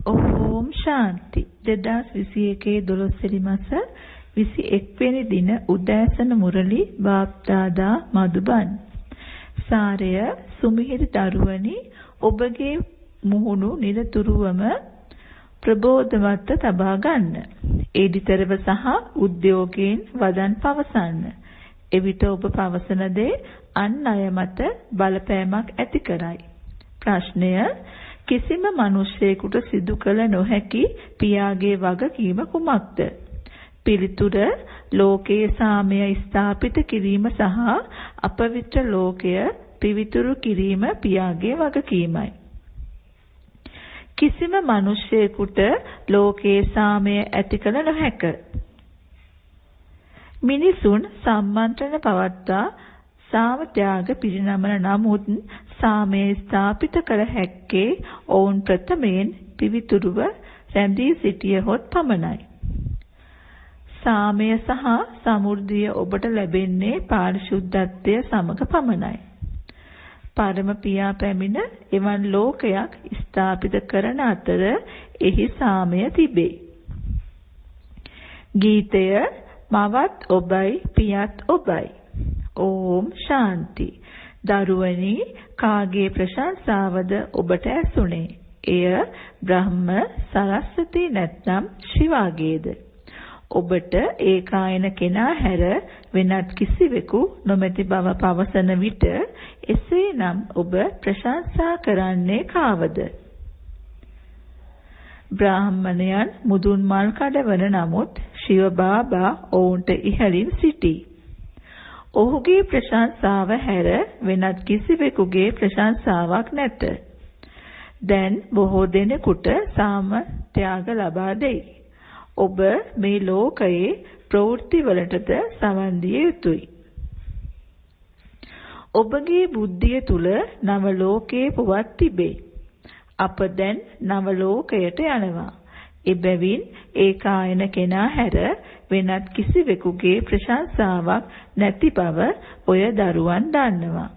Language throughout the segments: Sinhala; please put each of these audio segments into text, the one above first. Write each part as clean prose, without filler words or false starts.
ඕම් ශාන්ති 2021 12 මාස 21 වෙනි දින උදෑසන මුරලි බාප්දාදා මදුබන් සාරය සුමිහිරි දරුවනි ඔබගේ මුහුණු නිරතුරුවම ප්‍රබෝධමත්ව තබා ගන්න. ඒදිතරව සහ උද්‍යෝගයෙන් වදන් පවසන්න. එවිට ඔබ පවසන දේ අන් අය මත බලපෑමක් ඇති කරයි. ප්‍රශ්නය කිසිම මිනිසෙකුට සිදු කළ නොහැකි පියාගේ වගකීම කුමක්ද? පිළිතුර ලෝකයේ සාමය ස්ථාපිත කිරීම සහ අපවිත්‍ර ලෝකය පිවිතුරු කිරීම පියාගේ වගකීමයි. කිසිම මිනිසෙකුට ලෝකයේ සාමය ඇති කළ නොහැක. මිනිසුන් සම්මන්ත්‍රණ පවත්වා සාම ත්‍යාග පිරිනමන නමුත් සාමය ස්ථාපිත කළ හැක්කේ ඔවුන් ප්‍රථමයෙන් පිවිතුරුව රැඳී සිටියහොත් පමණයි. සාමය සහ සමෘද්ධිය ඔබට ලැබෙන්නේ පාරිශුද්ධත්වය සමග පමණයි. පරම පියා පැමිණ එවන් ලෝකයක් ස්ථාපිත කරන අතර එහි සාමය තිබේ. ගීතය මවත් ඔබයි පියත් ඔබයි. ඕම් ශාන්ති. දරුවනි කාගේ ප්‍රශංසාවද ඔබට ඇසුනේ? එය බ්‍රහ්ම සරස්වති නැත්නම් ශිවාගේද? ඔබට ඒකායන කෙනා හැර වෙනත් කිසිවෙකු නොමැති බව පවසන විට එසේනම් ඔබ ප්‍රශංසා කරන්නේ කාවද? බ්‍රාහ්මණයන් මුදුන් මල් කඩවන නමුත් ශිව බාබා ඔවුන්ට ඉහළින් සිටී. ඔහුගේ ප්‍රශංසාව හැර වෙනත් කිසිවෙකුගේ ප්‍රශංසාවක් නැත. දැන් බොහෝ දෙනෙකුට සාම ත්‍යාග ලබා දෙයි. ඔබ මේ ලෝකයේ ප්‍රවෘත්ති වලටද සවන් දිය යුතුයි. ඔබගේ බුද්ධිය තුල නව ලෝකයේ පුවත් තිබේ. අප දැන් නව ලෝකයට යනවා. එබැවින් ඒකායන කෙනා හැර වෙනත් කිසිවෙකුගේ ප්‍රශංසාවක් නැති බව ඔය දරුවන් දන්නවා.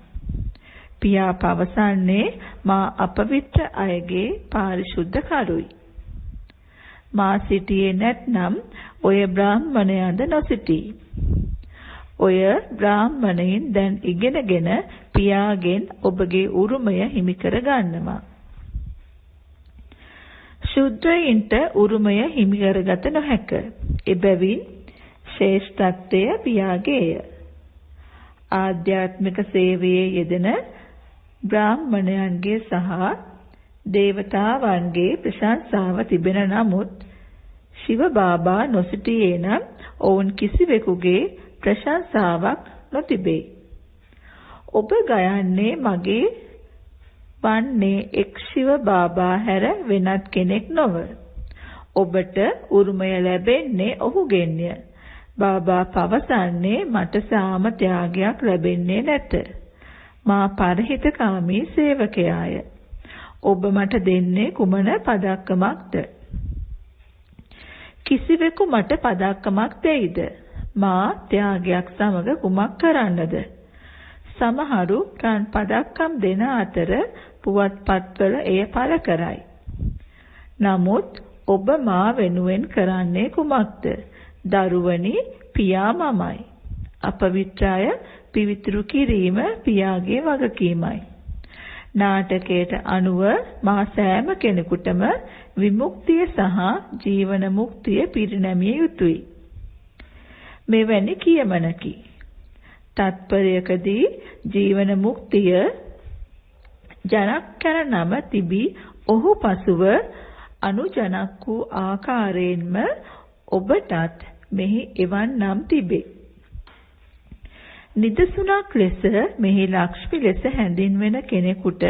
පියා පවසන්නේ මා අපවිත්‍ර අයගේ පාරිශුද්ධ කරුයි. මා සිටියේ නැත්නම් ඔය බ්‍රාහ්මණයන්ද නොසිටී. ඔය බ්‍රාහ්මණයින් දැන් ඉගෙනගෙන පියාගෙන් ඔබගේ උරුමය හිමි කර ගන්නවා. ශුද්‍රයින්ට උරුමය හිමි කරගත නොහැක. එබැවින් ශ්‍රේෂ්ඨත්වය පියාගේය. ආධ්‍යාත්මික සේවයේ යෙදෙන බ්‍රාහ්මණයන්ගේ සහ දේවතාවන්ගේ ප්‍රශංසාව තිබෙන නමුත් ශිව බාබා නොසිටියේ නම් ඔවුන් කිසිවෙකුගේ ප්‍රශංසාවක් නොතිබේ. ඔබ ගයන්නේ මගේ වන්නේ එක් ශිව බාබා හැර වෙනත් කෙනෙක් නොව. ඔබට උරුමය ලැබෙන්නේ ඔහුගෙන්ය. බාබා පවසන්නේ මට සාම ත්‍යාගයක් ලැබෙන්නේ නැත. මා පරහිතකාමී සේවකයාය. ඔබ මට දෙන්නේ කුමන පදක්කමක්ද? කිසිවෙකු මට පදක්කමක් දෙයිද? මා ත්‍යාගයක් සමග කුමක් කරන්නද? සමහරු රන් පදක්කම් දෙන අතර පුවත්පත්වල එය පළ කරයි. නමුත් ඔබ මා වෙනුවෙන් කරන්නේ කුමක්ද? දරුවනි පියා මමයි. අපවිත්‍රාය පිවිතුරු කිරීම පියාගේ වගකීමයි. නාටකයට අනුව මා සෑම කෙනෙකුටම විමුක්තිය සහ ජීවන මුක්තිය පිරිනැමිය යුතුය. මෙවැනි කියමනකි. තත්පරයකදී ජීවන මුක්තිය ජනක් කර නම තිබී ඔහු පසුව අනුජනක් වූ ආකාරයෙන්ම ඔබටත් මෙහි එවන් නම් තිබේ. නිදසුනක් ලෙස මෙහි ලක්ෂ්මි ලෙස හැඳින්වෙන කෙනෙකුට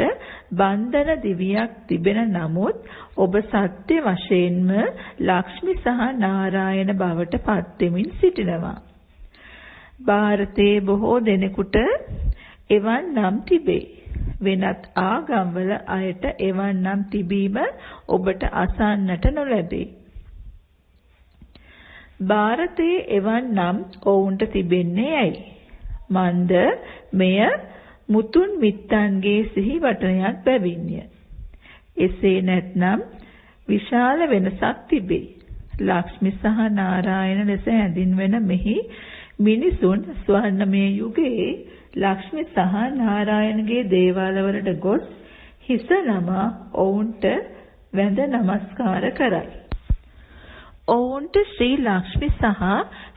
බන්ධන දිවියක් තිබෙන නමුත් ඔබ සත්‍ය වශයෙන්ම ලක්ෂ්මි සහ නාරායන බවට පත් වෙමින් සිටිනවා. ಭಾರತයේ බොහෝ දෙනෙකුට එවන් නම් තිබේ. වෙනත් ආගම්වල අයට එවන් නම් තිබීම ඔබට අසන්නට නොලැබේ. ಭಾರತයේ එවන් නම් ඔවුන්ට තිබෙන්නේ ඇයි? මන්ද මෙය මුතුන් මිත්තන්ගේ සිහි වටනයක් බැවින්ය. එසේ නැත්නම් විශාල වෙනසක් තිබේ. ලක්ෂ්මී සහ නාරායන ලෙස හැඳින්වෙන මෙහි මිනිසුන් ස්වර්ණමය යුගයේ ලක්ෂ්මී සහ නාරායනගේ දේවාලවලට ගොස් හිස නමා ඔවුන්ට වැඳ නමස්කාර කරයි. ඔවුන්ට ශ්‍රී ලක්ෂ්මී සහ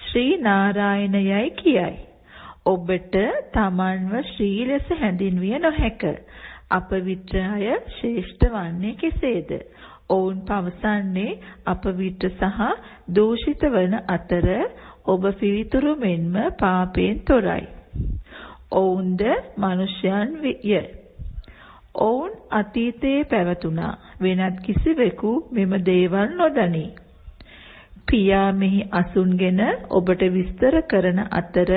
ශ්‍රී නාරායන යයි කියයි. ඔබට තමන්ව ශ්‍රී ලෙස හැඳින්විය නොහැක. අපවිත්‍රය ශ්‍රේෂ්ඨ වන්නේ කෙසේද? ඔවුන් පවසන්නේ අපවිත්‍ර සහ දූෂිත වන අතර ඔබ පිවිතුරු මෙන්ම පාපයෙන් තොරයි. ඔවුන්ද මනුෂ්‍යයන් විය. ඔවුන් අතීතයේ පැවතුණා. වෙනත් කිසිවෙකු මෙම දේවල් නොදනී. පියා මෙහි අසුන්ගෙන ඔබට විස්තර කරන අතර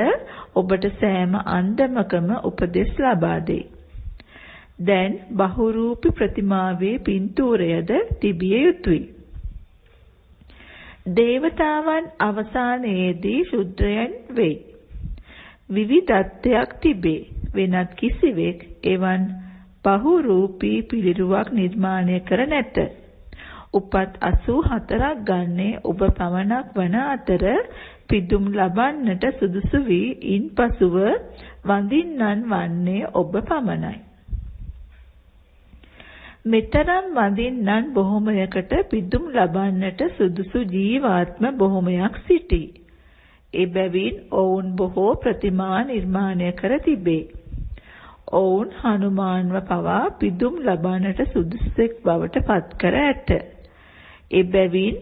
ඔබට සෑම අන්දමකම උපදෙස් ලබා දෙයි. දැන් බහුරූපී ප්‍රතිමාවේ පින්තූරයද තිබිය යුතුය. දේවතාවන් අවසානයේදී ශුද්‍රයන් වෙයි. විවිධත්වයක් තිබේ. වෙනත් කිසිවෙක් එවන් බහුරූපී පිළිරුවක් නිර්මාණය කර නැත. උපත් 84ක් ගන්නේ ඔබ පමණක් වන අතර පිදුම් ලබන්නට සුදුසු වී ඉන්පසුව වඳින්නන් වන්නේ ඔබ පමණයි. මෙතරම් වඳින්නන් බොහොමයකට පිදුම් ලබන්නට සුදුසු ජීවාත්ම බොහොමයක් සිටී. එබැවින් ඔවුන් බොහෝ ප්‍රතිමා නිර්මාණය කර තිබේ. ඔවුන් හනුමාන්ව පවා පිදුම් ලබන්නට සුදුසෙක් බවට පත් කර ඇත. එබැවින්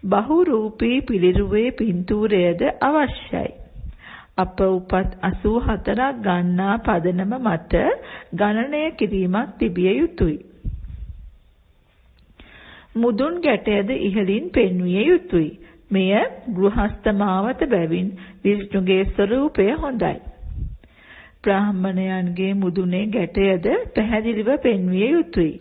බහුරූපී පිළිරුවේ පින්තූරයද අවශ්‍යයි. අප උපත් 84ක් ගන්නා පදනම මත ගණනය කිරීමක් තිබිය යුතුය. මුදුන් ගැටයද ඉහළින් පෙන්විය යුතුය. මෙය ගෘහස්ත මාවත බැවින් විෂ්ණුගේ ස්වරූපය හොඳයි. බ්‍රාහ්මණයන්ගේ මුදුනේ ගැටයද පැහැදිලිව පෙන්විය යුතුය.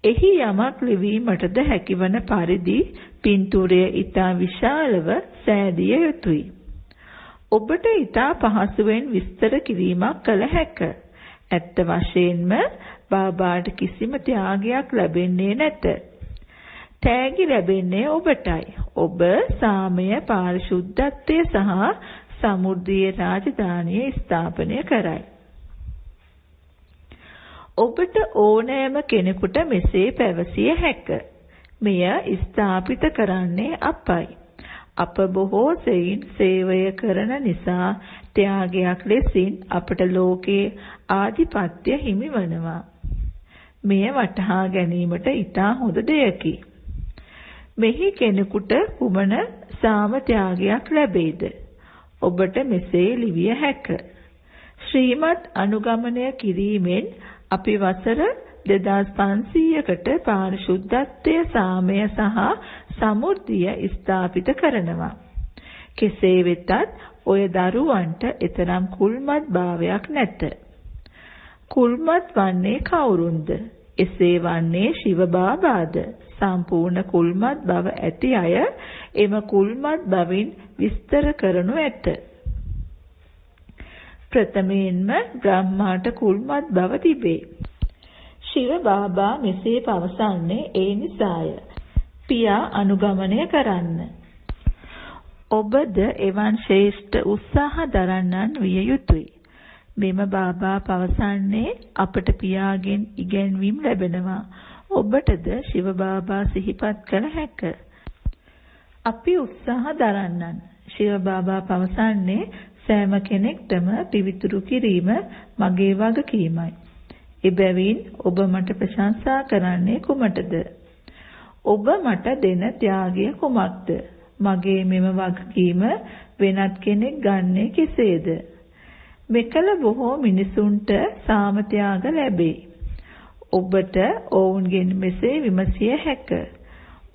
එහි යමක් ලිවීමටද හැකිවන පරිදි පින්තූරය ඊටා විශාලව සෑදිය යුතුය. ඔබට ඊටා පහසුවෙන් විස්තර කිරීමක් කළ හැක. ඇත්ත වශයෙන්ම බාබාට කිසිම ත්‍යාගයක් ලැබෙන්නේ නැත. තෑගි ලැබෙන්නේ ඔබටයි. ඔබ සාමය පාරිශුද්ධත්වය සහ සමෘද්ධියේ රාජධානිය ස්ථාපනය කරයි. ඔබට ඕනෑම කෙනෙකුට මෙසේ පැවසිය හැක. මෙය ස්ථාපිත කරන්නේ අපයි. අප බොහෝ සෙයින් සේවය කරන නිසා ත්‍යාගයක් ලෙසින් අපට ලෝකේ ආධිපත්‍ය හිමි වනවා. මෙය වටහා ගැනීමට ඉතා හොඳ දෙයකි. මෙහි කෙනෙකුට කුමන සාම ත්‍යාගයක් ලැබෙයිද? ඔබට මෙසේ ලිවිය හැක. ශ්‍රීමත් අනුගමනය කිරීමෙන් අපි වසර 2500කට පාරිශුද්ධත්වය සාමය සහ සමෘද්ධිය ස්ථාපිත කරනවා. කෙසේ වෙතත් ඔය දරුවන්ට එතරම් කුල්මත් භාවයක් නැත. කුල්මත් වන්නේ කවුරුන්ද? එසේ වන්නේ ශිව බාබාද? සම්පූර්ණ කුල්මත් බව ඇති අය එම කුල්මත් බවින් විස්තර කරනු ඇත. ප්‍රථමයෙන්ම බ්‍රහ්මාට කුල්මත් බව තිබේ. ශිව බාබා මෙසේ පවසන්නේ ඒ නිසාය. පියා අනුගමනය කරන්න. ඔබද එවන් ශ්‍රේෂ්ඨ උත්සාහ දරන්නන් විය යුතුය. මෙම බාබා පවසන්නේ අපට පියාගෙන් ඉගැන්වීම් ලැබෙනවා. ඔබටද ශිව බාබා සිහිපත් කළ හැක. අපි උත්සාහ දරන්නන්. ශිව බාබා පවසන්නේ සෑම කෙනෙක්ටම පිවිතුරු කිරීම මගේ වගකීමයි. එබැවින් ඔබ මට ප්‍රශංසා කරන්නේ කුමටද? ඔබ මට දෙන ත්‍යාගය කුමක්ද? මගේ මෙම වගකීම වෙනත් කෙනෙක් ගන්නේ කෙසේද? මෙකල බොහෝ මිනිසුන්ට සාම ත්‍යාග ලැබේ. ඔබට ඔවුන්ගෙන් මෙසේ විමසිය හැක.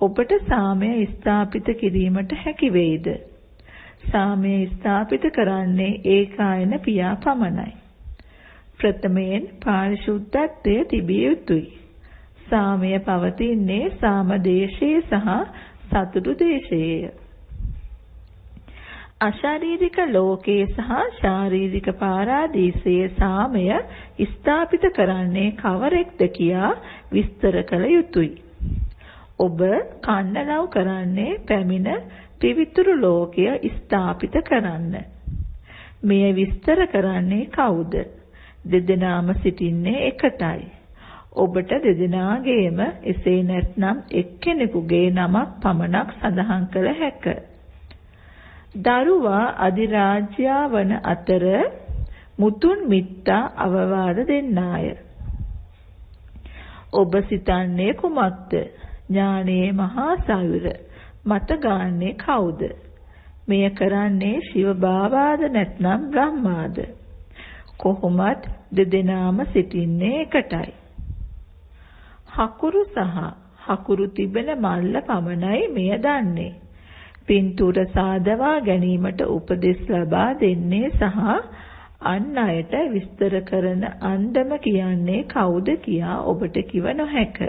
ඔබට සාමය ස්ථාපිත කිරීමට හැකි වේද? සාමය ස්ථාපිත කරන්නේ ඒකායන පියා පමණයි. ප්‍රථමයෙන් පාරිශුද්ධත්වය තිබිය යුතුය. සාමය පවතින්නේ සාම දේශයේ සහ සතුටු දේශයේය. අශාරීරික ලෝකයේ සහ ශාරීරික පාරාදීසයේ සාමය ස්ථාපිත කරන්නේ කවරෙක්ද කියා විස්තර කළ යුතුය. ඔබ කන්නලව් කරන්නේ පැමිණ පිවිතුරු ලෝකය ස්ථාපිත කරන්න. මෙය විස්තර කරන්නේ කවුද? දෙදෙනාම සිටින්නේ එකටයි. ඔබට දෙදෙනාගේම එසේ නැත්නම් එක්කෙනෙකුගේ නමක් පමණක් සඳහන් කළ හැක. දරුවා අධිරාජ්‍යා වන අතර මුතුන් මිත්තා අවවාද දෙන්නාය. ඔබ සිතන්නේ කුමක්ද? ඥානයේ මහා සයුර මත ගාන්නේ කවුද? මෙය කරන්නේ ශිව බාවාද නැත්නම් බ්‍රහ්මාද? කොහොමත් දෙදෙනාම සිටින්නේ එකටයි. හකුරු සහ හකුරු තිබෙන මල්ල පමණයි මෙය දන්නේ. පින්තූර සාදවා ගැනීමට උපදෙස් ලබා දෙන්නේ සහ අන් අයට විස්තර කරන අන්දම කියන්නේ කවුද කියා ඔබට කිව නොහැක.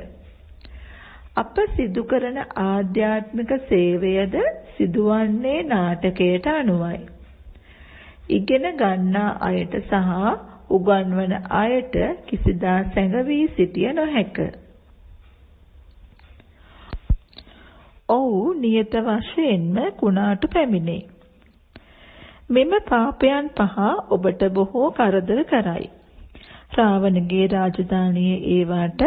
අප සිදු කරන ආධ්‍යාත්මික සේවයද සිදුවන්නේ නාටකයට අනුවයි. ඉගෙන ගන්නා අයට සහ උගන්වන අයට කිසිදා සැඟවී සිටිය නොහැක. ඔව් නියත වශයෙන්ම කුණාටු පැමිණේ. මෙම පාපයන් පහ ඔබට බොහෝ කරදර කරයි. රාවණගේ රාජධානියේ ඒවාට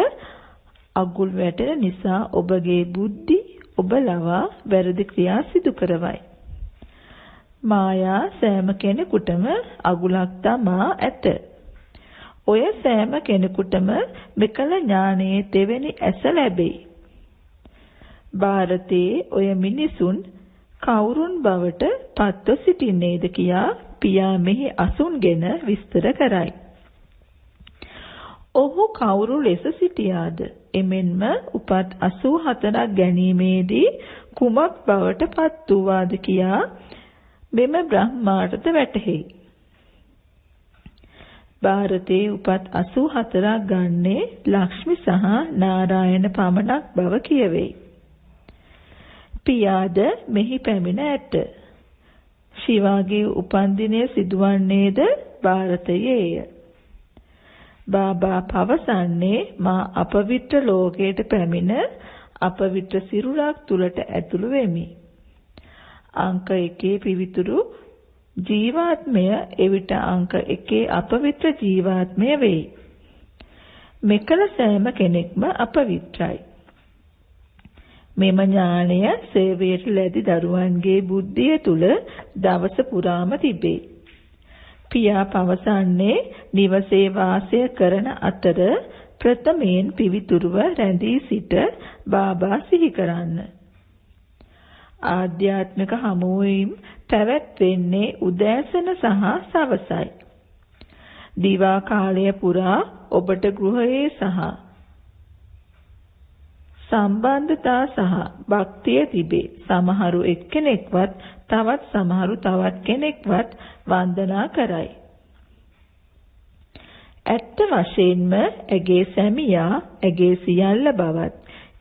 අගුල් වැටෙන නිසා ඔබගේ බුද්ධි ඔබ ලවා වැරදි ක්‍රියා සිදු කරවයි. මායා සෑම කෙනෙකුටම අගුලක් තමා ඇත. ඔය සෑම කෙනෙකුටම මෙකල ඥානයේ තෙවැනි ඇස ලැබෙයි. ಭಾರತයේ ඔය මිනිසුන් කවුරුන් බවට පත්ව සිටින්නේද කියා පියා මෙහි අසුන්ගෙන විස්තර කරයි. ඔහු කවුරු ලෙස සිටියාද? එමෙන්ම උපත් 84ක් ගැනීමේදී කුමක් බවට පත් වූවාද කියා මෙම බ්‍රහ්මාටද වැටහෙයි. ಭಾರತයේ උපත් 84ක් ගන්නේ ලක්ෂ්මි සහ නාරායන පමණක් බව කියවෙයි. පියාද මෙහි පැමිණ ඇත. ශිවාගේ උපන්දිනය සිදුවන්නේද ಭಾರತයේය. බාබා පවසන්නේ මා අපවිත්‍ර ලෝකයට පැමිණ අපවිත්‍ර සිරුරක් තුලට ඇතුළු වෙමි. අංක 1 පිවිතුරු ජීවාත්මය එවිට අංක 1 අපවිත්‍ර ජීවාත්මය වෙයි. මෙකල සෑම කෙනෙක්ම අපවිත්‍රයි. මෙම ඥානය සේවයට ලැබි දරුවන්ගේ බුද්ධිය තුල දවස පුරාම තිබේ. පියා පවසන්නේ නිවසේ වාසය කරන අතර ප්‍රථමයෙන් පිවිතුරුව රැඳී සිට බාබා සිහි කරන්න. ආධ්‍යාත්මික හමුවීම් පැවැත්වෙන්නේ උදෑසන සහ සවසයි. දිවා කාලය පුරා ඔබට ගෘහයේ සහ සම්බන්ධතා සහ භක්තිය තිබේ. සමහරු එක්කෙනෙක්වත් තවත් සමහරු තවත් කෙනෙක්වත් වන්දනා කරයි. ඇත්ත වශයෙන්ම ඇගේ සැමියා ඇගේ සියල්ල බවත්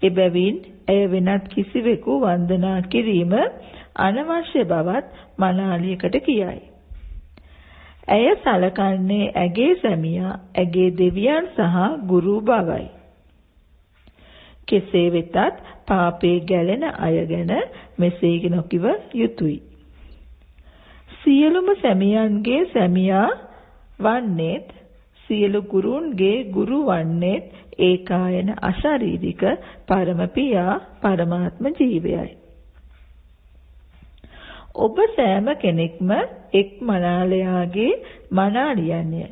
එබැවින් ඇය වෙනත් කිසිවෙකු වන්දනා කිරීම අනවශ්‍ය බවත් මනාලියකට කියයි. ඇය සලකන්නේ ඇගේ සැමියා ඇගේ දෙවියන් සහ ගුරු බවයි. කෙසේ වෙතත් පාපේ ගැලෙන අය ගැන මෙසේ නොකිව යුතුය. සියලුම සැමියන්ගේ සැමියා වන්නේත් සියලු ගුරුන්ගේ ගුරු වන්නේත් ඒකායන අශාරීරික පරම පියා පරමාත්ම ජීවයයි. ඔබ සෑම කෙනෙක්ම එක් මනාලයාගේ මනාලියන්ය.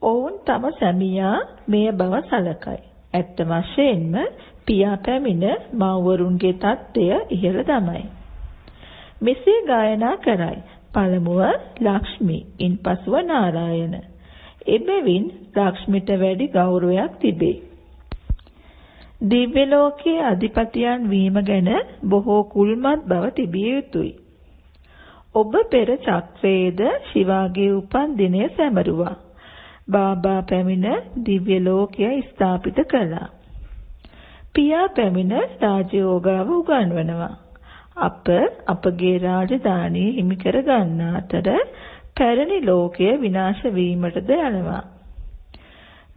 ඔවුන් තම සැමියා මෙය බව සලකයි. ඇත්ත වශයෙන්ම පියා පැමිණ මව්වරුන්ගේ තත්ත්වය ඉහළ දමයි. මෙසේ ගායනා කරයි. පළමුව ලක්ෂ්මි, ඉන්පසුව නාරායන. එබැවින් ලක්ෂ්මිට වැඩි ගෞරවයක් තිබේ. දිව්‍ය ලෝකයේ අධිපතියන් වීම ගැන බොහෝ කුල්මත් බව තිබිය යුතුය. ඔබ පෙර චක්‍රයේද ශිවාගේ උපන් දිනය සැමරුවා. බාබා පැමිණ දිව්‍ය ලෝකය ස්ථාපිත කළා. පියා පැමිණ රාජයෝගාව උගන්වනවා. අපගේ රාජධානිය හිමි කර ගන්නා අතර පැරණි ලෝකය විනාශ වීමටද යනවා.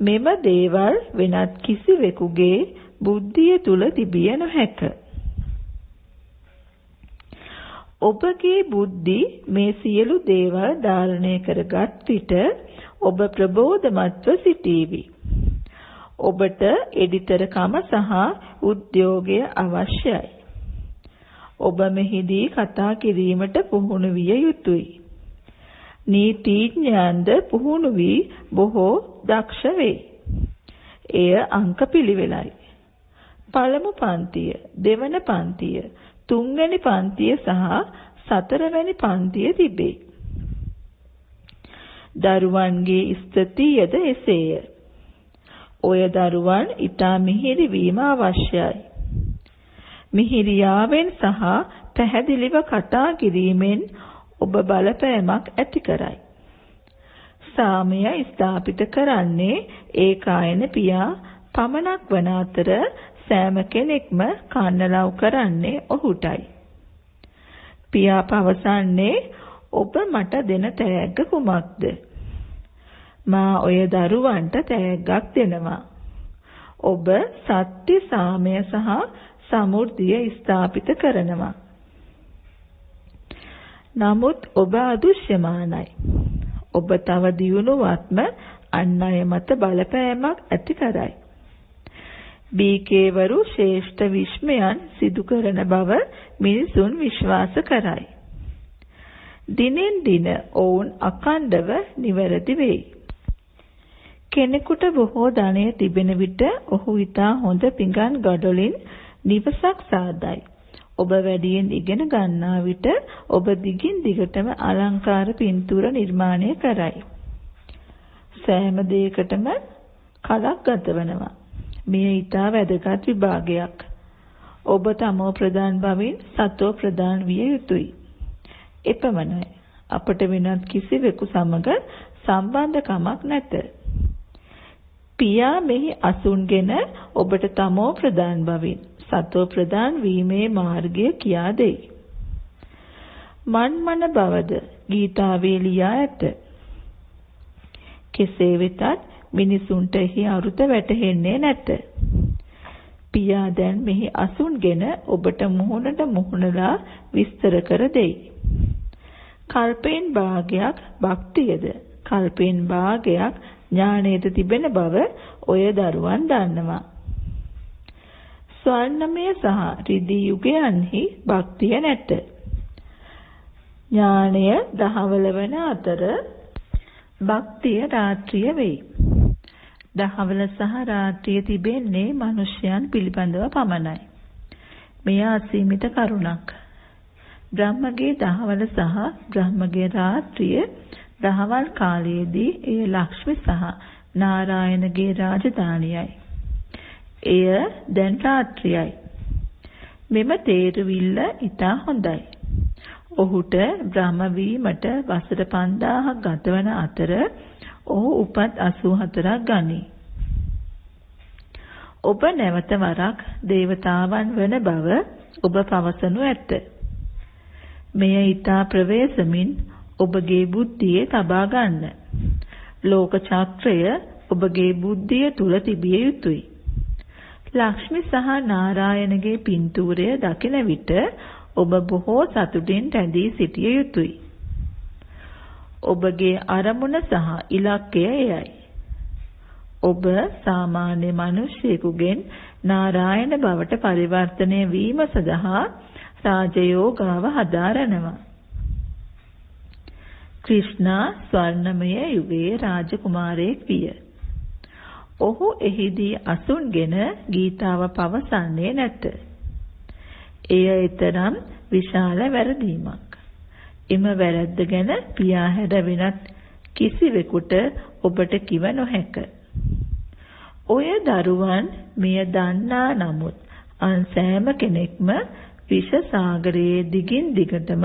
මෙම දේවල් වෙනත් කිසිවෙකුගේ බුද්ධිය තුල තිබිය නොහැක. ඔබගේ බුද්ධි මේ සියලු දේවල් ධාරණය කරගත් විට ඔබ ප්‍රබෝධමත්ව සිටීවි. ඔබට එඩිතරකම සහ උද්‍යෝගය අවශ්‍යයි. ඔබ මෙහිදී කතා කිරීමට පුහුණු විය යුතුයි. නීතිඥයන්ද පුහුණු වී බොහෝ දක්ෂ වේ. එය අංක පිළිවෙලයි. පළමු පන්තිය, දෙවන පන්තිය, තුන්වැනි පන්තිය සහ සතරවැනි පන්තිය තිබේ. දරුවන්ගේ ස්ථිතියද එසේය. ඔය දරුවන් ඊටා මිහිරි වීම අවශ්‍යයි. මිහිරියාවෙන් සහ පැහැදිලිව කතා කිරීමෙන් ඔබ බලපෑමක් ඇති කරයි. සාමය ස්ථාපිත කරන්නේ ඒකායන පියා පමණක් වන අතර සෑම කෙනෙක්ම කන්නලව් කරන්නේ ඔහුටයි. පියා පවසන්නේ ඔබ මට දෙන තෑග්ග කුමක්ද? මා ඔය දරුවන්ට තෑග්ගක් දෙනවා. ඔබ සත්‍ය, සාමය සහ සමෘද්ධිය ස්ථාපිත කරනවා. නමුත් ඔබ අදෘශ්‍යමානයි. ඔබ තව දියුණුවත්ම අන් අය මත බලපෑමක් ඇති කරයි. බීකේවරු ශ්‍රේෂ්ඨ විශ්මයන් සිදු කරන බව මිනිසුන් විශ්වාස කරයි. දිනෙන් දින ඔවුන් අඛණ්ඩව නිවැරදි වෙයි. කෙනෙකුට බොහෝ ධනය තිබෙන විට ඔහු ඉතා හොඳ පිඟන් ගඩොලින් නිවසක් සාදයි. ඔබ වැඩියෙන් ඉගෙන ගන්නා විට ඔබ දිගින් දිගටම අලංකාර පින්තූර නිර්මාණය කරයි. සෑම දෙයකටම කලක් ගතවනවා. මෙය ඊටා වැදගත් විභාගයක්. ඔබ තමෝ ප්‍රදාන් බවින් සතෝ ප්‍රදාන් විය යුතුයි. එපමණයි. අපට වෙනත් කිසිවෙකු සමග සම්බන්ධකමක් නැත. පියා මෙහි අසුන්ගෙන ඔබට තමෝ ප්‍රදාන් බවින් සතෝ ප්‍රදාන් වීමේ මාර්ගය කියා දෙයි. මන්මන බවද ගීතාවේ ලියා ඇත. කෙසේ වෙතත් මිනිසුන්ට එහි අරුත වැටහෙන්නේ නැත. පියා දැන් මෙහි අසුන්ගෙන ඔබට මුහුණට මුහුණලා විස්තර කර දෙයි. කල්පයෙන් භාගයක් භක්තියද, කල්පයෙන් භාගයක් ඥානයේද තිබෙන බව ඔය දරුවන් දන්නවා. ස්වර්ණමය සහ රිදී යුගයන්හි භක්තිය නැත. ඥානය දහවල වන අතර භක්තිය රාත්‍රිය වෙයි. දහවල සහ රාත්‍රිය තිබෙන්නේ මිනිසයන් පිළිබඳව පමණයි. මෙය අසීමිත කරුණක්. බ්‍රහ්මගේ දහවල සහ බ්‍රහ්මගේ රාත්‍රිය දහවල් කාලයේදී එය ලක්ෂ්මි සහ නාරායණගේ රාජධානියයි. එය දැන් රාත්‍රියයි. මෙම තේරුවිල්ල ඉතා හොඳයි. ඔහුට බ්‍රහ්ම වීමට වසර 5000ක් ගතවන අතර ඔහු උපත් 84ක් ගනී. ඔබ නැවත වරක් දේවතාවන් වන බව ඔබ පවසනු ඇත. මෙය ඊතා ප්‍රවේශමින් ඔබගේ බුද්ධියේ තබා ගන්න. ලෝක චක්‍රය ඔබගේ බුද්ධිය තුල තිබිය යුතුයි. ලක්ෂ්මි සහ නාරායණගේ පින්තූරය දකින විට ඔබ බොහෝ සතුටින් රැඳී සිටිය යුතුයි. ඔබගේ අරමුණ සහ ඉලක්කය එයයි. ඔබ සාමාන්‍ය මිනිසෙකුගෙන් නාරායණ බවට පරිවර්තනය වීම සඳහා රාජයෝගාව හදාරනවා. ක්‍රිෂ්ණා ස්වර්ණමය යුගයේ රාජකුමාරයෙක් විය. ඔහු එහිදී අසුන්ගෙන ගීතාව පවසන්නේ නැත. එය ඊතරම් විශාල වැරදීමක්. එම වැරද්ද ගැන පියා හැර වෙනත් කිසිවෙකුට ඔබට කිව නොහැක. ඔය දරුවන් මෙය දන්නා නමුත් අන් සෑම කෙනෙක්ම විෂ සාගරයේ දිගින් දිගටම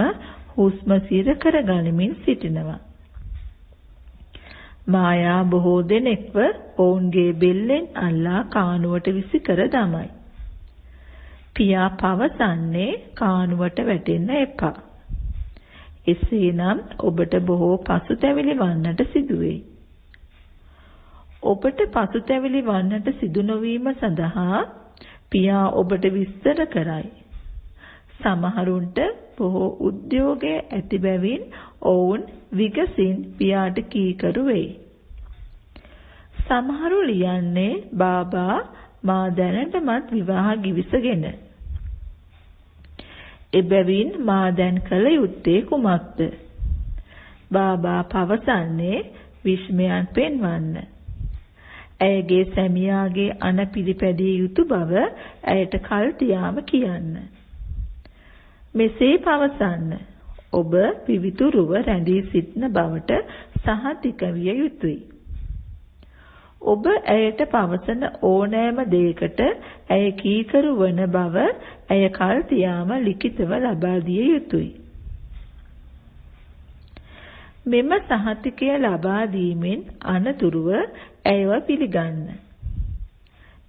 හුස්ම සිර කරගනිමින් සිටිනවා. මායා බොහෝ දෙනෙක්ව ඔවුන්ගේ බෙල්ලෙන් අල්ලා කානුවට විසි කර දමයි. පියා පවසන්නේ කානුවට වැටෙන්න එපා. එසේනම් ඔබට බොහෝ පසුතැවිලි වන්නට සිදුවේ. ඔබට පසුතැවිලි වන්නට සිදු නොවීම සඳහා පියා ඔබට විස්තර කරයි. සමහරුන්ට බොහෝ උද්‍යෝගයේ ඇති බැවින් ඔවුන් විගසින් පියාට කීකරු වෙයි. සමහරු ලියන්නේ බාබා මා දැනටමත් විවාහ ගිවිසගෙන. එබැවින් මා දැන් කළ යුත්තේ කුමක්ද? බාබා පවසන්නේ විස්මයන් පෙන්වන්න. ඇයගේ සැමියාගේ අන පිළිපැදිය යුතු බව ඇයට කල් තියාම කියන්න. මෙසේ පවසන්න. ඔබ පිවිතුරුව රැඳී සිටින බවට සහතික විය යුතුය. ඔබ ඇයට පවසන ඕනෑම දෙයකට ඇය කීකරු වන බව ඇය කල් තියාම ලිඛිතව ලබා දිය යුතුය. මෙම සහතිකය ලබා දීමෙන් අනතුරුව ඇයව පිළිගන්න.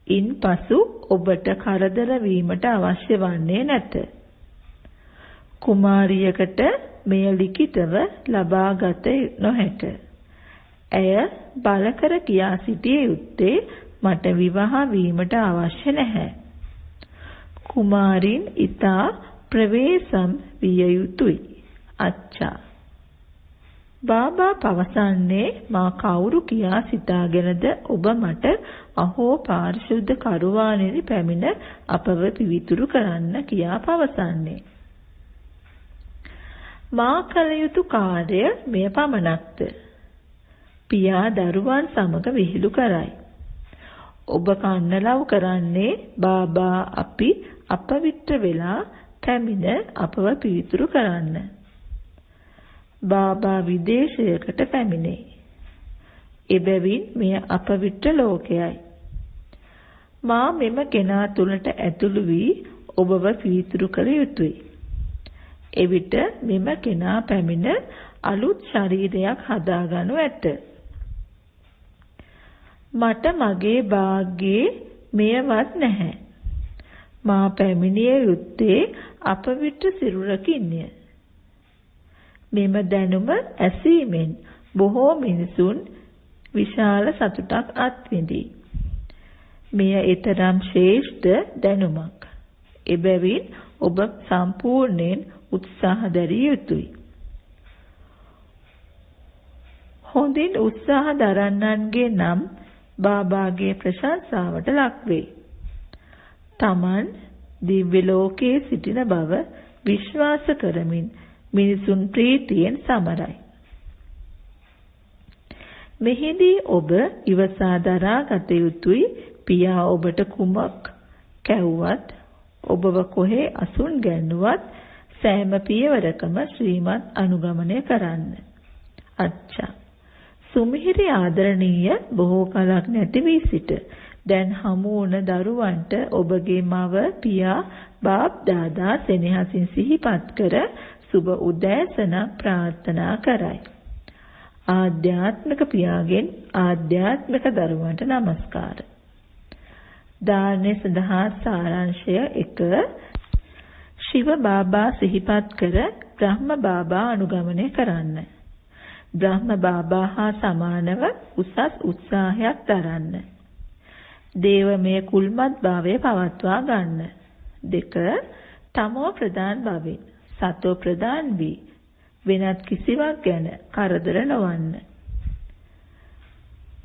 ඉන්පසු ඔබට කරදර වීමට අවශ්‍ය වන්නේ නැත. කුමාරියකට මෙය ලිඛිතව ලබාගත නොහැක. ඇය බලකර කියා සිටිය යුත්තේ මට විවාහ වීමට අවශ්‍ය නැහැ. කුමාරින් ඊතා ප්‍රවේශම් විය යුතුය. අච්චා. බාබා පවසන්නේ මා කවුරු කියා සිතාගෙනද ඔබ මට අහෝ පාරිශුද්ධ කරුවානෙනි පැමිණ අපව පිවිතුරු කරන්න කියා පවසන්නේ. මා කළ යුතු කාර්ය මෙය පමණක්ද? පියා දරුවන් සමග විහිළු කරයි. ඔබ කන්නලව් කරන්නේ බාබා අපි අපවිත්‍ර වෙලා පැමිණ අපව පිවිතුරු කරන්න. බාබා විදේශයකට පැමිණේ. එබැවින් මෙය අපවිත්‍ර ලෝකයයි. මා මෙම කෙනා තුලට ඇතුළු වී ඔබව පිවිතුරු කළ යුතුය. එවිට මෙම කෙනා පැමිණ අලුත් ශරීරයක් හදාගනු ඇත. මට මගේ භාග්‍යයේ මෙයවත් නැහැ. මා පැමිණිය යුත්තේ අපවිත්‍ර සිරුරකින්ය. මෙම දැනුම ඇසීමෙන් බොහෝ මිනිසුන් විශාල සතුටක් අත්විඳී. මෙය ඊතරම් ශ්‍රේෂ්ඨ දැනුමක්. එබැවින් ඔබ සම්පූර්ණයෙන් උත්සාහ දැරිය යුතුය. හොඳින් උත්සාහ දරන්නන්ගේ නම් බාබාගේ ප්‍රශංසාවට ලක් වේ. තමන් දිව්‍ය ලෝකයේ සිටින බව විශ්වාස කරමින් මිනිසුන් ප්‍රීතියෙන් සමරයි. මෙහිදී ඔබ ඉවසා දරා ගත යුතුයි පියා ඔබට කුමක් කැව්වත් ඔබව කොහේ අසුන් ගැන්නුවත් සෑම පියවරකම ශ්‍රීමත් අනුගමනය කරන්න. අච්චා. සුමිහිරි ආදරණීය බොහෝ කලක් නැති වී සිට දැන් හමු වුණ දරුවන්ට ඔබගේ මව පියා බාප් දාදා සෙනෙහසින් සිහිපත් කර සුබ උදෑසන ප්‍රාර්ථනා කරයි. ආධ්‍යාත්මික පියාගෙන් ආධ්‍යාත්මික දරුවන්ට নমස්කාර. දානේ සඳහා සාරාංශය 1. ශිව බාබා සිහිපත් කර බ්‍රහ්ම බාබා අනුගමනය කරන්න. බ්‍රහ්ම බාබා හා සමානව උසස් උත්සාහයක් දරන්න. දේවමය කුල්මත් භාවය පවත්වා ගන්න. 2. තමෝ ප්‍රදාන් භවෙන් සතෝ ප්‍රදාන් වී වෙනත් කිසිවක් ගැන කරදර නොවන්න.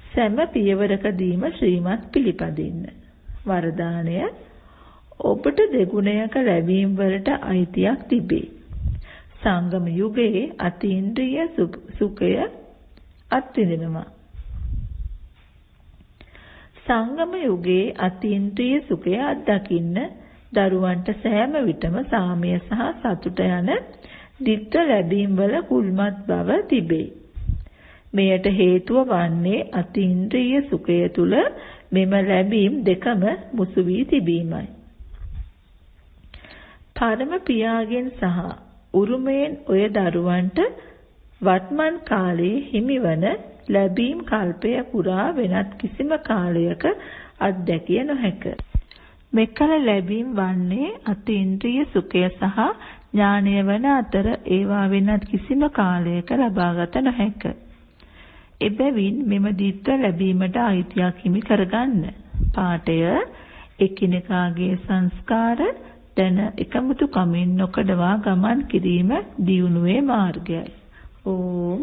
සෑම පියවරකදීම ශ්‍රීමත් පිළිපදින්න. වරදානය ඔබට දෙගුණයක ලැබීම් වලට අයිතියක් තිබේ. සංගම යුගයේ අතීන්ද්‍රිය සුඛය අත්විඳිනවා. සංගම යුගයේ අතීන්ද්‍රිය සුඛය අත්දකින්න දරුවන්ට සෑම විටම සාමය සහ සතුට යන දිට්ඨ ලැබීම් වල කුල්මත් බව තිබේ. මෙයට හේතුව වන්නේ අතීන්ද්‍රිය සුඛය තුල මෙම ලැබීම් දෙකම මුසු වී තිබීමයි. පරම පියාගෙන් සහ උරුමයෙන් ඔය දරුවන්ට වත්මන් කාලයේ හිමිවන ලැබීම් කල්පය පුරා වෙනත් කිසිම කාලයක අත්දැකිය නොහැක. මෙකල ලැබීම් වන්නේ අතීන්ද්‍රිය සුඛය සහ ඥානය වන අතර ඒවා වෙනත් කිසිම කාලයක ලබාගත නොහැක. එබැවින් මෙම දිට්ඨ ලැබීමට අයිතියක් හිමි කරගන්න. පාඨය එකිනෙකාගේ සංස්කාර දැන එකමුතු කමින් නොකඩවා ගමන් කිරීම දියුණුවේ මාර්ගයයි. ඕම්